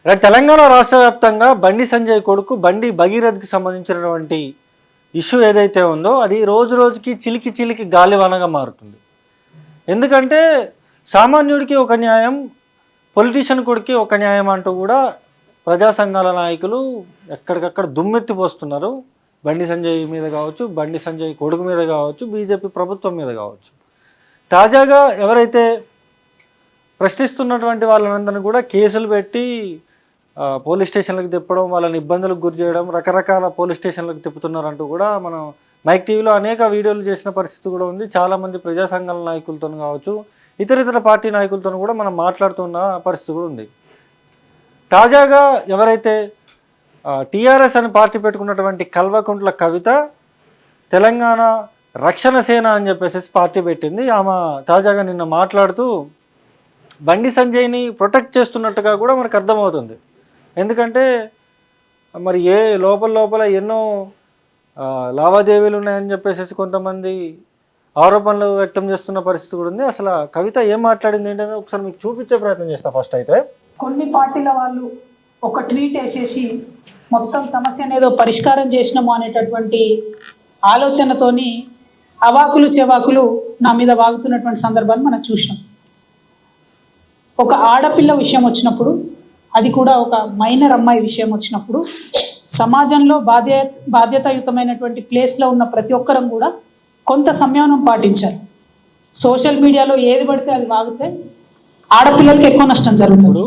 తెలంగాణ రాష్ట్ర వ్యాప్తంగా బండి సంజయ్ కొడుకు బండి భగీరథ్కి సంబంధించినటువంటి ఇష్యూ ఏదైతే ఉందో అది రోజు రోజుకి చిలికి చిలికి గాలివానగా మారుతుంది. ఎందుకంటే సామాన్యుడికి ఒక న్యాయం, పొలిటీషియన్ కొడుకు ఒక న్యాయం అంటూ కూడా ప్రజా సంఘాల నాయకులు ఎక్కడికక్కడ దుమ్మెత్తిపోస్తున్నారు. బండి సంజయ్ మీద కావచ్చు, బండి సంజయ్ కొడుకు మీద కావచ్చు, బీజేపీ ప్రభుత్వం మీద కావచ్చు. తాజాగా ఎవరైతే ప్రశ్నిస్తున్నటువంటి వాళ్ళందరినీ కూడా కేసులు పెట్టి పోలీస్ స్టేషన్లకు తిప్పడం, వాళ్ళని ఇబ్బందులకు గురి చేయడం, రకరకాల పోలీస్ స్టేషన్లకు తిప్పుతున్నారంటూ కూడా మనం మైక్ టీవీలో అనేక వీడియోలు చేసిన పరిస్థితి కూడా ఉంది. చాలామంది ప్రజా సంఘాల నాయకులతో కావచ్చు, ఇతర పార్టీ నాయకులతో కూడా మనం మాట్లాడుతున్న పరిస్థితి కూడా ఉంది. తాజాగా ఎవరైతే టీఆర్ఎస్ అని పార్టీ పెట్టుకున్నటువంటి కల్వకుంట్ల కవిత తెలంగాణ రక్షణ సేన అని చెప్పేసి పార్టీ పెట్టింది. ఆమె తాజాగా నిన్న మాట్లాడుతూ బండి సంజయ్ని ప్రొటెక్ట్ చేస్తున్నట్టుగా కూడా మనకు అర్థమవుతుంది. ఎందుకంటే మరి లోపల ఎన్నో లావాదేవీలు ఉన్నాయని చెప్పేసి కొంతమంది ఆరోపణలు వ్యక్తం చేస్తున్న పరిస్థితి కూడా ఉంది. అసలు కవిత ఏం మాట్లాడింది ఏంటంటే ఒకసారి మీకు చూపించే ప్రయత్నం చేస్తా. ఫస్ట్ అయితే కొన్ని పార్టీల వాళ్ళు ఒక ట్వీట్ వేసేసి మొత్తం సమస్యను ఏదో పరిష్కారం చేసినాము అనేటటువంటి ఆలోచనతోని అవాకులు చెవాకులు నా మీద వాగుతున్నటువంటి సందర్భాన్ని మనం చూసినాం. ఒక ఆడపిల్ల విషయం వచ్చినప్పుడు, అది కూడా ఒక మైనర్ అమ్మాయి విషయం వచ్చినప్పుడు, సమాజంలో బాధ్యతాయుతమైనటువంటి ప్లేస్లో ఉన్న ప్రతి ఒక్కరం కూడా కొంత సంయమనం పాటించాలి. సోషల్ మీడియాలో ఏది పడితే అది వాగితే ఆడపిల్లలకి ఎక్కువ నష్టం జరుగుతుంది.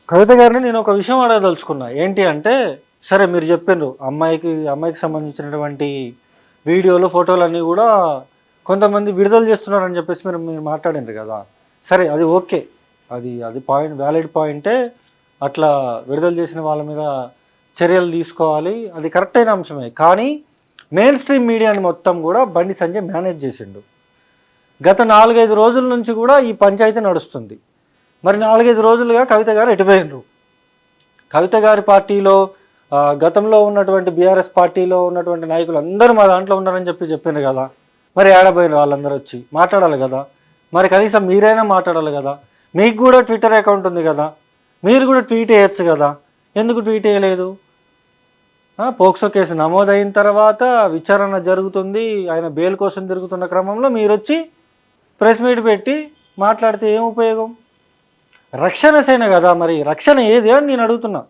కవిత గారిని నేను ఒక విషయం అడగదలుచుకున్నా. ఏంటి అంటే, సరే మీరు చెప్పారు అమ్మాయికి సంబంధించినటువంటి వీడియోలు, ఫోటోలు అన్నీ కూడా కొంతమంది విడుదల చేస్తున్నారని చెప్పేసి మీరు మాట్లాడారు కదా. సరే, అది ఓకే, అది పాయింట్, వ్యాలిడ్ పాయింటే. అట్లా విడుదల చేసిన వాళ్ళ మీద చర్యలు తీసుకోవాలి, అది కరెక్ట్ అయిన అంశమే. కానీ మెయిన్ స్ట్రీమ్ మీడియాని మొత్తం కూడా బండి సంజయ్ మేనేజ్ చేసిండు. గత 4-5 రోజుల నుంచి కూడా ఈ పంచాయతీ నడుస్తుంది. మరి 4-5 రోజులుగా కవిత గారు ఎటుపోయినరు. కవిత గారి పార్టీలో గతంలో ఉన్నటువంటి బీఆర్ఎస్ పార్టీలో ఉన్నటువంటి నాయకులు అందరూ మా దాంట్లో ఉన్నారని చెప్పారు కదా. మరి ఏడబోయిన వాళ్ళందరూ వచ్చి మాట్లాడాలి కదా. మరి కనీసం మీరైనా మాట్లాడాలి కదా. మీకు కూడా ట్విట్టర్ అకౌంట్ ఉంది కదా, మీరు కూడా ట్వీట్ చేయొచ్చు కదా. ఎందుకు ట్వీట్ చేయలేదు? పోక్సో కేసు నమోదైన తర్వాత విచారణ జరుగుతుంది, ఆయన బెయిల్ కోసం తిరుగుతున్న క్రమంలో మీరు వచ్చి ప్రెస్ మీట్ పెట్టి మాట్లాడితే ఏం ఉపయోగం? రక్షణ సేన కదా, మరి రక్షణ ఏది అని నేను అడుగుతున్నా.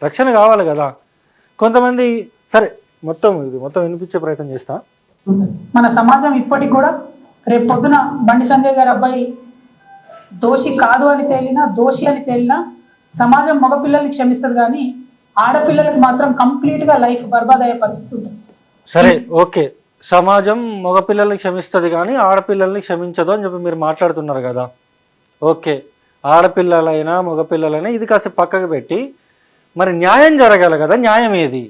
రక్షణ కావాలి కదా. కొంతమంది సరే మొత్తం వినిపించే ప్రయత్నం చేస్తా. మన సమాజం ఇప్పటికి కూడా రేపు పొద్దున బండి సంజయ్ గారి అబ్బాయి దోషి కాదు అని తేలినా, దోషి అని తేలినా సమాజం మగపిల్లల్ని క్షమిస్తుంది, కానీ ఆడపిల్లలకు మాత్రం కంప్లీట్గా లైఫ్ బర్బాద్ అయ్యే పరిస్థితి ఉంటుంది. సరే, ఓకే, సమాజం మగపిల్లల్ని క్షమిస్తుంది కానీ ఆడపిల్లల్ని క్షమించదు అని చెప్పి మీరు మాట్లాడుతున్నారు కదా. ఓకే, ఆడపిల్లలైనా మగపిల్లలైనా ఇది కాస్త పక్కకు పెట్టి మరి న్యాయం జరగాలి కదా. న్యాయం ఏది?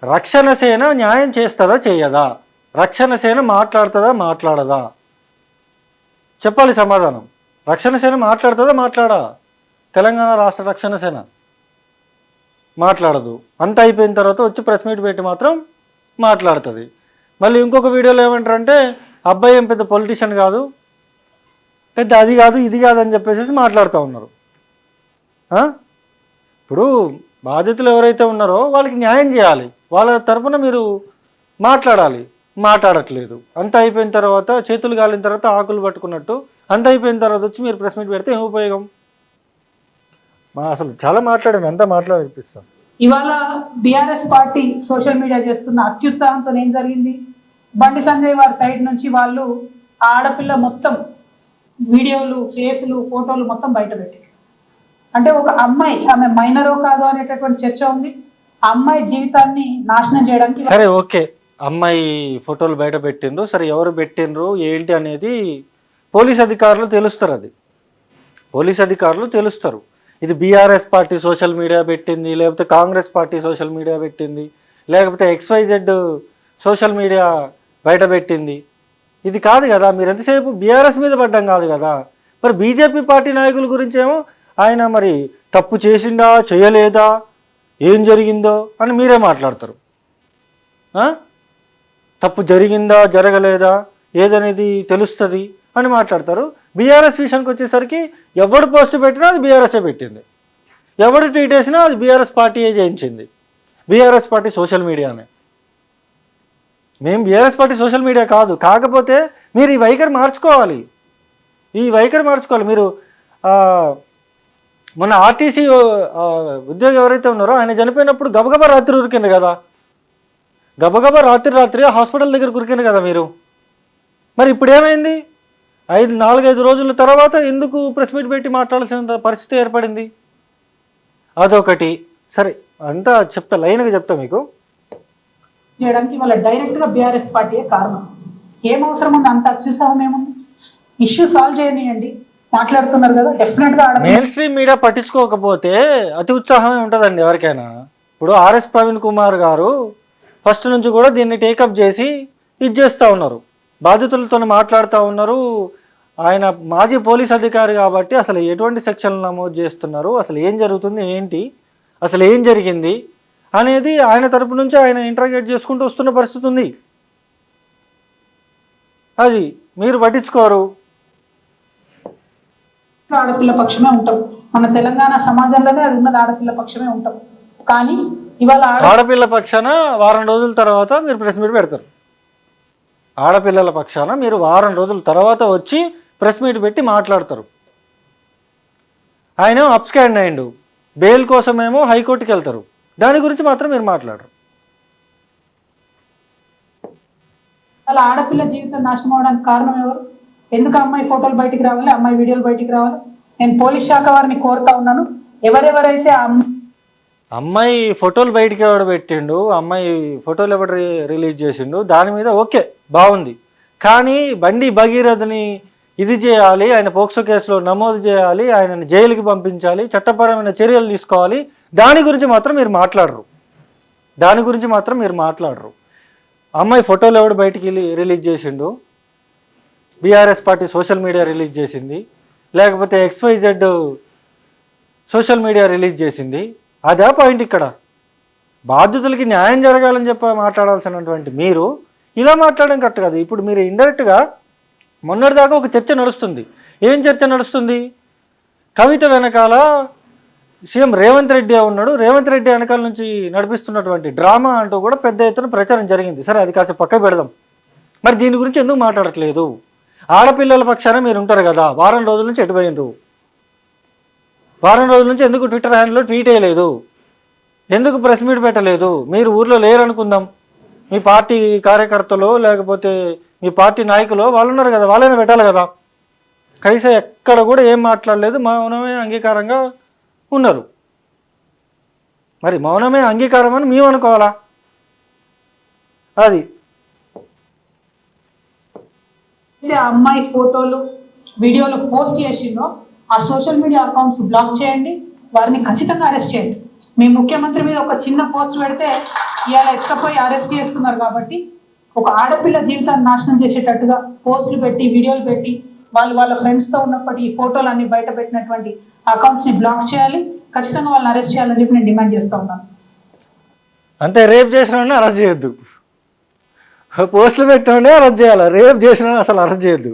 రక్షణ సేన న్యాయం చేస్తుందా చేయదా? రక్షణ సేన మాట్లాడుతుందా మాట్లాడదా? చెప్పాలి సమాధానం. రక్షణ సేన మాట్లాడుతుందా మాట్లాడా? తెలంగాణ రాష్ట్ర రక్షణ సేన మాట్లాడదు. అంత అయిపోయిన తర్వాత వచ్చి ప్రెస్ మీట్ పెట్టి మాత్రం మాట్లాడుతుంది. మళ్ళీ ఇంకొక వీడియోలో ఏమంటారంటే అబ్బాయి ఏం పెద్ద పొలిటీషియన్ కాదు, పెద్ద అది కాదు ఇది కాదు అని చెప్పేసి మాట్లాడుతూ ఉన్నారు. ఇప్పుడు బాధితులు ఎవరైతే ఉన్నారో వాళ్ళకి న్యాయం చేయాలి, వాళ్ళ తరఫున మీరు మాట్లాడాలి. మాట్లాడట్లేదు. అంత అయిపోయిన తర్వాత, చేతులు కాలిన తర్వాత ఆకులు పట్టుకున్నట్టు అంత అయిపోయిన తర్వాత వచ్చి మీరు ప్రెస్ మీట్ పెడితే ఏం ఉపయోగం? అసలు చాలా మాట్లాడాను, అంతా మాట్లాడిపిస్తాం. ఇవాళ బీఆర్ఎస్ పార్టీ సోషల్ మీడియా చేస్తున్న అత్యుత్సాహంతో ఏం జరిగింది? బండి సంజయ్ వారి సైడ్ నుంచి వాళ్ళు ఆడపిల్ల మొత్తం వీడియోలు, ఫేసులు, ఫోటోలు మొత్తం బయట పెట్టారు. అంటే ఒక అమ్మాయి, ఆమె మైనరో కాదో అనేటటువంటి చర్చ ఉంది. ఆ అమ్మాయి జీవితాన్ని నాశనం చేయడానికి. సరే, ఓకే, అమ్మాయి ఫోటోలు బయట పెట్టిండ్రు. సరే, ఎవరు పెట్టిండ్రు ఏంటి అనేది పోలీస్ అధికారులు తెలుస్తారు. అది పోలీస్ అధికారులు తెలుస్తారు. ఇది బీఆర్ఎస్ పార్టీ సోషల్ మీడియా పెట్టింది, లేకపోతే కాంగ్రెస్ పార్టీ సోషల్ మీడియా పెట్టింది, లేకపోతే XYZ సోషల్ మీడియా బయట పెట్టింది. ఇది కాదు కదా. మీరు ఎంతసేపు బీఆర్ఎస్ మీద పడ్డం కాదు కదా. మరి బీజేపీ పార్టీ నాయకుల గురించి ఏమో ఆయన మరి తప్పు చేసిందా చేయలేదా, ఏం జరిగిందో అని మీరే మాట్లాడతారు. తప్పు జరిగిందా జరగలేదా ఏదనేది తెలుస్తుంది అని మాట్లాడతారు. బీఆర్ఎస్ విషయానికి వచ్చేసరికి ఎవడు పోస్ట్ పెట్టినా అది బీఆర్ఎస్ఏ పెట్టింది, ఎవడు ట్వీట్ చేసినా అది బీఆర్ఎస్ పార్టీయే చేయించింది, బీఆర్ఎస్ పార్టీ సోషల్ మీడియానే. మేము బీఆర్ఎస్ పార్టీ సోషల్ మీడియా కాదు, కాకపోతే మీరు ఈ వైఖరి మార్చుకోవాలి, మీరు మొన్న ఆర్టీసీ ఉద్యోగి ఎవరైతే ఉన్నారో ఆయన చనిపోయినప్పుడు గబగబా రాత్రి ఉరికింది కదా, గబగబా రాత్రి హాస్పిటల్ దగ్గర ఉరికింది కదా మీరు. మరి ఇప్పుడు ఏమైంది? 4-5 రోజుల తర్వాత ఎందుకు ప్రెస్ మీట్ పెట్టి మాట్లాడాల్సిన పరిస్థితి ఏర్పడింది? అదొకటి. సరే అంతా చెప్తా, లైన్గా చెప్తా మీకు. చేయడానికి వాళ్ళ డైరెక్ట్గా బీఆర్ఎస్ పార్టీయే కారణం. ఏం అవసరం ఉంది అంత అత్యుత్సాహం ఏముంది? ఇష్యూ సాల్వ్ చేయనియండి, మాట్లాడుతున్నారు కదా, డెఫినెట్గా. మెయిన్ స్ట్రీమ్ మీడియా పట్టించుకోకపోతే అతి ఉత్సాహమే ఉంటుందండి ఎవరికైనా. ఇప్పుడు ఆర్ఎస్ ప్రవీణ్ కుమార్ గారు ఫస్ట్ నుంచి కూడా దీన్ని టేకప్ చేసి ఇది చేస్తూ ఉన్నారు, బాధితులతో మాట్లాడుతూ ఉన్నారు. ఆయన మాజీ పోలీస్ అధికారి కాబట్టి అసలు ఎటువంటి సెక్షన్లు నమోదు చేస్తున్నారు, అసలు ఏం జరుగుతుంది, ఏంటి అసలు ఏం జరిగింది అనేది ఆయన తరపు నుంచి ఆయన ఇంటరాగేట్ చేసుకుంటూ వస్తున్న పరిస్థితి ఉంది. అది మీరు పట్టించుకోరు. ఆడపిల్ల పక్షమే ఉంటాం, మన తెలంగాణ సమాజంలోనే అది ఉన్నది, ఆడపిల్ల పక్షమే ఉంటాం. కానీ ఇవాళ ఆడపిల్ల పక్షాన వారం రోజుల తర్వాత మీరు ప్రెస్ మీట్ పెడతారు. ఆడపిల్లల పక్షాన మీరు వారం రోజుల తర్వాత వచ్చి ప్రెస్ మీట్ పెట్టి మాట్లాడతారు. ఆయన అప్స్కాండ్ అయ్యిండు, బెయిల్ కోసమేమో హైకోర్టుకి వెళ్తారు, దాని గురించి మాత్రం మీరు మాట్లాడరు. అలా ఆడపిల్ల జీవితం నాశనం అవడానికి కారణం ఎవరు? ఎందుకు అమ్మాయి ఫోటోలు బయటికి రావాలి, అమ్మాయి వీడియోలు బయటికి రావాలి? నేను పోలీస్ శాఖ వారిని కోరుతా ఉన్నాను, ఎవరెవరైతే అమ్మాయి ఫోటోలు బయటికి ఎవడు పెట్టిండు, అమ్మాయి ఫోటోలు ఎవడు రిలీజ్ చేసిండు, దాని మీద ఓకే బాగుంది. కానీ బండి భగీరథని ఇది చేయాలి, ఆయన పోక్సో కేసులో నమోదు చేయాలి, ఆయనని జైలుకి పంపించాలి, చట్టపరమైన చర్యలు తీసుకోవాలి, దాని గురించి మాత్రం మీరు మాట్లాడరు. అమ్మాయి ఫోటోలు ఎవడు బయటికి రిలీజ్ చేసిండు, BRS party social media release చేసింది, లేకపోతే XYZ సోషల్ మీడియా రిలీజ్ చేసింది, అదే పాయింట్. ఇక్కడ బాధితులకి న్యాయం జరగాలని చెప్పి మాట్లాడాల్సినటువంటి మీరు ఇలా మాట్లాడడం కరెక్ట్ కాదు. ఇప్పుడు మీరు ఇండైరెక్ట్గా మొన్నటిదాకా ఒక చర్చ నడుస్తుంది. ఏం చర్చ నడుస్తుంది? కవిత వెనకాల సీఎం రేవంత్ రెడ్డి ఉన్నాడు, రేవంత్ రెడ్డి వెనకాల నుంచి నడిపిస్తున్నటువంటి డ్రామా అంటూ కూడా పెద్ద ఎత్తున ప్రచారం జరిగింది. సరే అది కాస్త పక్క పెడదాం. మరి దీని గురించి ఎందుకు మాట్లాడట్లేదు? ఆడపిల్లల పక్షాన మీరు ఉంటారు కదా, వారం రోజుల నుంచి ఎటుపోయిండ్రు? వారం రోజుల నుంచి ఎందుకు ట్విట్టర్ హ్యాండిల్లో ట్వీట్ వేయలేదు? ఎందుకు ప్రెస్ మీట్ పెట్టలేదు? మీరు ఊర్లో లేరనుకుందాం, మీ పార్టీ కార్యకర్తలు లేకపోతే మీ పార్టీ నాయకులు వాళ్ళు ఉన్నారు కదా, వాళ్ళైనా పెట్టాలి కదా. కనీసం ఎక్కడ కూడా ఏం మాట్లాడలేదు, మౌనమే అంగీకారంగా ఉన్నారు. మరి మౌనమే అంగీకారం అని మేము అనుకోవాలా? అది అమ్మాయి ఫోటోలు వీడియోలు పోస్ట్ చేసిందో ఆ సోషల్ మీడియా అకౌంట్స్ బ్లాక్ చేయండి, వారిని ఖచ్చితంగా అరెస్ట్ చేయండి. మీ ముఖ్యమంత్రి మీద ఒక చిన్న పోస్ట్ పెడితే ఇవాళ ఎక్కపోయి అరెస్ట్ చేస్తున్నారు. కాబట్టి ఒక ఆడపిల్ల జీవితాన్ని నాశనం చేసేటట్టుగా పోస్టులు పెట్టి వీడియోలు పెట్టి వాళ్ళ ఫ్రెండ్స్తో ఉన్నప్పటి ఈ ఫోటోలు అన్ని బయట పెట్టినటువంటి అకౌంట్స్ని బ్లాక్ చేయాలి, ఖచ్చితంగా వాళ్ళని అరెస్ట్ చేయాలని చెప్పి నేను డిమాండ్ చేస్తూ ఉన్నాను. అంతే, రేప్ చేసిన అరెస్ట్ చేయొద్దు, పోస్టులు పెట్టిన అరెస్ట్ చేయాలి, రేప్ చేసిన అసలు అరెస్ట్ చేయొద్దు.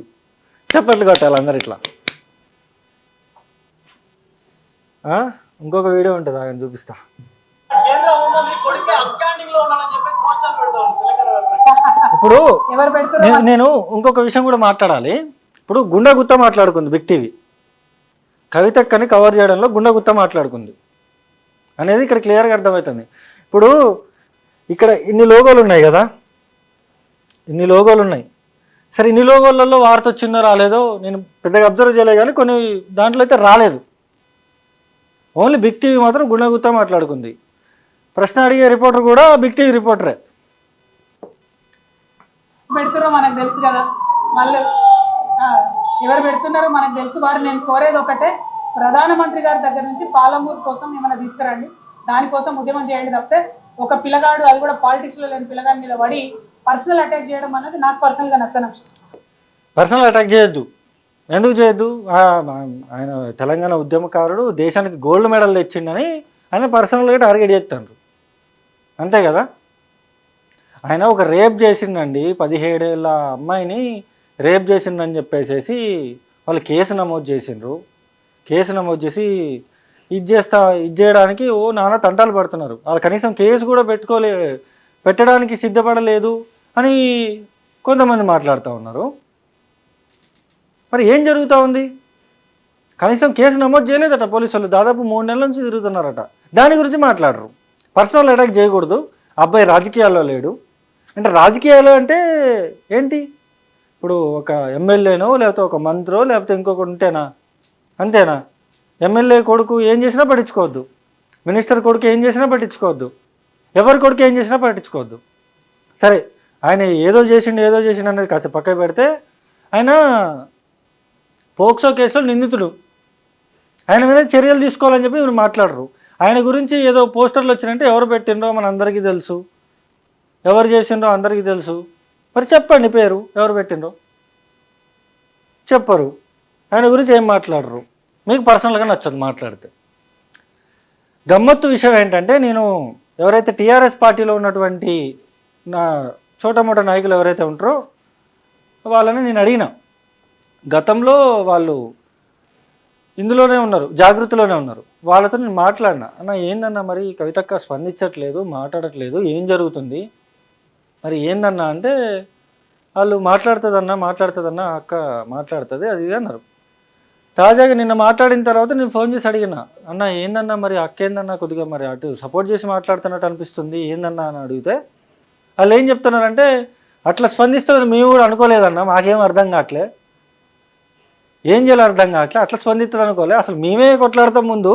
చప్పట్లు కొట్టాలి అందరు ఇట్లా. ఇంకొక వీడియో ఉంటుంది, ఆయన చూపిస్తా. ఇప్పుడు నేను ఇంకొక విషయం కూడా మాట్లాడాలి. ఇప్పుడు గుండెగుత్త మాట్లాడుకుంది బిగ్ టీవీ, కవితక్కని కవర్ చేయడంలో గుండెగుత్త మాట్లాడుకుంది అనేది ఇక్కడ క్లియర్గా అర్థమవుతుంది. ఇప్పుడు ఇక్కడ ఇన్ని లోగోలు ఉన్నాయి కదా, ఇన్ని లోగోలు ఉన్నాయి. సరే ఇన్ని లోగోలలో వార్త వచ్చిందో రాలేదో నేను పెద్దగా అబ్జర్వ్ చేయలేదు, కానీ కొన్ని దాంట్లో అయితే రాలేదు. ఓన్లీ బిగ్ టీవీ మాత్రం గుండెగుత్త మాట్లాడుకుంది. ప్రశ్న అడిగే రిపోర్టర్ కూడా బిగ్ టీవీ రిపోర్టరే. పెడుతున్నారో మనకు తెలుసు కదా, వాళ్ళు ఎవరు పెడుతున్నారో మనకు తెలుసు. వారు నేను కోరేది ఒకటే, ప్రధానమంత్రి గారి దగ్గర నుంచి పాలమూరు కోసం ఏమైనా తీసుకురండి, దానికోసం ఉద్యమం చేయండి తప్పితే ఒక పిల్లగాడు, అది కూడా పాలిటిక్స్లో లేని పిల్లగాడి మీద పడి పర్సనల్ అటాక్ చేయడం అనేది నాకు పర్సనల్గా నచ్చని అంశం. పర్సనల్ అటాక్ చేయొద్దు, ఎందుకు చేయొద్దు? ఆయన తెలంగాణ ఉద్యమకారుడు, దేశానికి గోల్డ్ మెడల్ తెచ్చిండని ఆయన పర్సనల్గా టార్గెట్ చేస్తాడు, అంతే కదా. ఆయన ఒక రేప్ చేసిండండి, 17 ఏళ్ళ అమ్మాయిని రేప్ చేసిండని చెప్పేసి వాళ్ళు కేసు నమోదు చేసిండ్రు. కేసు నమోదు చేసి ఇది చేయడానికి ఓ నానా తంటాలు పడుతున్నారు. వాళ్ళు కనీసం కేసు కూడా పెట్టడానికి సిద్ధపడలేదు అని కొంతమంది మాట్లాడుతూ ఉన్నారు. మరి ఏం జరుగుతూ ఉంది? కనీసం కేసు నమోదు చేయలేదట పోలీసులు. దాదాపు 3 నెలల నుంచి తిరుగుతున్నారట. దాని గురించి మాట్లాడరు. పర్సనల్ అటాక్ చేయకూడదు, అబ్బాయి రాజకీయాల్లో లేడు అంటే. రాజకీయాలు అంటే ఏంటి? ఇప్పుడు ఒక ఎమ్మెల్యేనో లేకపోతే ఒక మంత్రో లేకపోతే ఇంకొకటి ఉంటేనా? అంతేనా? ఎమ్మెల్యే కొడుకు ఏం చేసినా పట్టించుకోవద్దు, మినిస్టర్ కొడుకు ఏం చేసినా పట్టించుకోవద్దు, ఎవరి కొడుకు ఏం చేసినా పట్టించుకోవద్దు. సరే, ఆయన ఏదో చేసిండు అనేది కాస్త పక్కన పెడితే, ఆయన పోక్సో కేసులో నిందితుడు. ఆయన మీద చర్యలు తీసుకోవాలని చెప్పి మీరు మాట్లాడరు. ఆయన గురించి ఏదో పోస్టర్లు వచ్చినంటే ఎవరు పెట్టిండ్రో మన అందరికీ తెలుసు, ఎవరు చేసిండ్రో అందరికీ తెలుసు. మరి చెప్పండి పేరు, ఎవరు పెట్టిండ్రో చెప్పరు. ఆయన గురించి ఏం మాట్లాడరు. మీకు పర్సనల్గా నచ్చదు మాట్లాడితే. గమ్మత్తు విషయం ఏంటంటే, నేను ఎవరైతే టీఆర్ఎస్ పార్టీలో ఉన్నటువంటి నా చోటమోట నాయకులు ఎవరైతే ఉంటారో వాళ్ళని నేను అడిగిన. గతంలో వాళ్ళు ఇందులోనే ఉన్నారు, జాగృతిలోనే ఉన్నారు. వాళ్ళతో నేను మాట్లాడినా, అన్న ఏందన్నా మరి కవితక్క స్పందించట్లేదు, మాట్లాడట్లేదు, ఏం జరుగుతుంది మరి ఏందన్నా అంటే, వాళ్ళు మాట్లాడుతుందన్నా అక్క మాట్లాడుతుంది అది ఇది అన్నారు. తాజాగా నిన్న మాట్లాడిన తర్వాత నేను ఫోన్ చేసి అడిగిన, అన్న ఏందన్నా మరి అక్క ఏందన్నా కొద్దిగా మరి అటు సపోర్ట్ చేసి మాట్లాడుతున్నట్టు అనిపిస్తుంది ఏందన్నా అని అడిగితే, వాళ్ళు ఏం చెప్తున్నారంటే, అట్లా స్పందిస్తుందని మేము కూడా అనుకోలేదన్నా, మాకేం అర్థం కావట్లే, ఏం చేయాలో అర్థం కావట్లే, అట్లా స్పందిస్తుంది అనుకోలే, అసలు మేమే కొట్లాడతాం, ముందు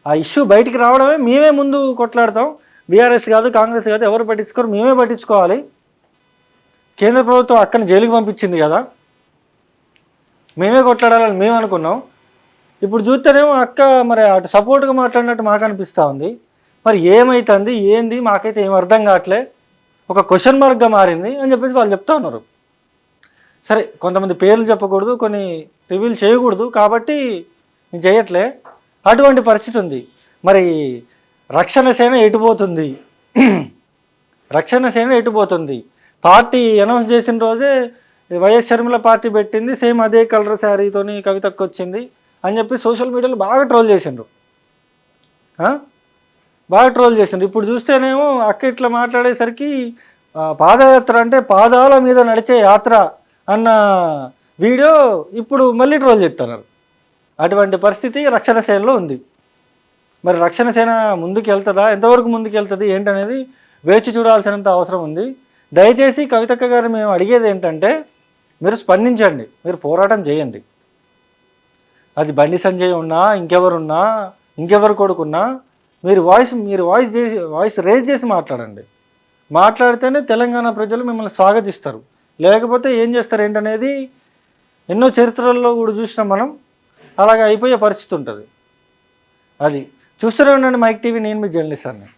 ఆ ఇష్యూ బయటికి రావడమే మేమే ముందు కొట్లాడతాం, బీఆర్ఎస్ కాదు కాంగ్రెస్ కాదు ఎవరు పట్టించుకోరు, మేమే పట్టించుకోవాలి. కేంద్ర ప్రభుత్వం అక్కని జైలుకి పంపించింది కదా, మేమే కొట్లాడాలని మేము అనుకున్నాం. ఇప్పుడు చూస్తేనేమో అక్క మరి అటు సపోర్ట్గా మాట్లాడినట్టు మాకు అనిపిస్తూ ఉంది. మరి ఏమవుతుంది ఏంది మాకైతే ఏం అర్థం కావట్లే, ఒక క్వశ్చన్ మార్క్గా మారింది అని చెప్పేసి వాళ్ళు చెప్తా ఉన్నారు. సరే, కొంతమంది పేర్లు చెప్పకూడదు, కొన్ని రివీల్ చేయకూడదు కాబట్టి నేను చేయట్లే. అటువంటి పరిస్థితి ఉంది. మరి రక్షణ సేన ఎటుపోతుంది? రక్షణ సేన ఎటుపోతుంది? పార్టీ అనౌన్స్ చేసిన రోజే వైఎస్ షర్మిల పార్టీ పెట్టింది, సేమ్ అదే కలర్ శారీతోని కవితకు వచ్చింది అని చెప్పి సోషల్ మీడియాలో బాగా ట్రోల్ చేసిండ్రు. ఇప్పుడు చూస్తేనేమో అక్క ఇట్లా మాట్లాడేసరికి పాదయాత్ర అంటే పాదాల మీద నడిచే యాత్ర అన్న వీడియో ఇప్పుడు మళ్ళీ ట్రోల్ చేస్తున్నారు. అటువంటి పరిస్థితి రక్షణ సేనలో ఉంది. మరి రక్షణ సేన ముందుకు వెళ్తుందా, ఎంతవరకు ముందుకు వెళ్తుంది ఏంటనేది వేచి చూడాల్సినంత అవసరం ఉంది. దయచేసి కవితక్క గారు మేము అడిగేది ఏంటంటే, మీరు స్పందించండి, మీరు పోరాటం చేయండి. అది బండి సంజయ్ ఉన్నా, ఇంకెవరున్నా, ఇంకెవరు కొడుకున్నా, మీరు వాయిస్ రేజ్ చేసి మాట్లాడండి. మాట్లాడితేనే తెలంగాణ ప్రజలు మిమ్మల్ని స్వాగతిస్తారు. లేకపోతే ఏం చేస్తారు ఏంటనేది ఎన్నో చరిత్రల్లో కూడా చూసినాం మనం. అలాగే అయిపోయే పరిస్థితి ఉంటుంది. అది చూస్తూనే ఉండండి మైక్ టీవీ. నేను మీ జర్నలిస్ట్ అన్ని.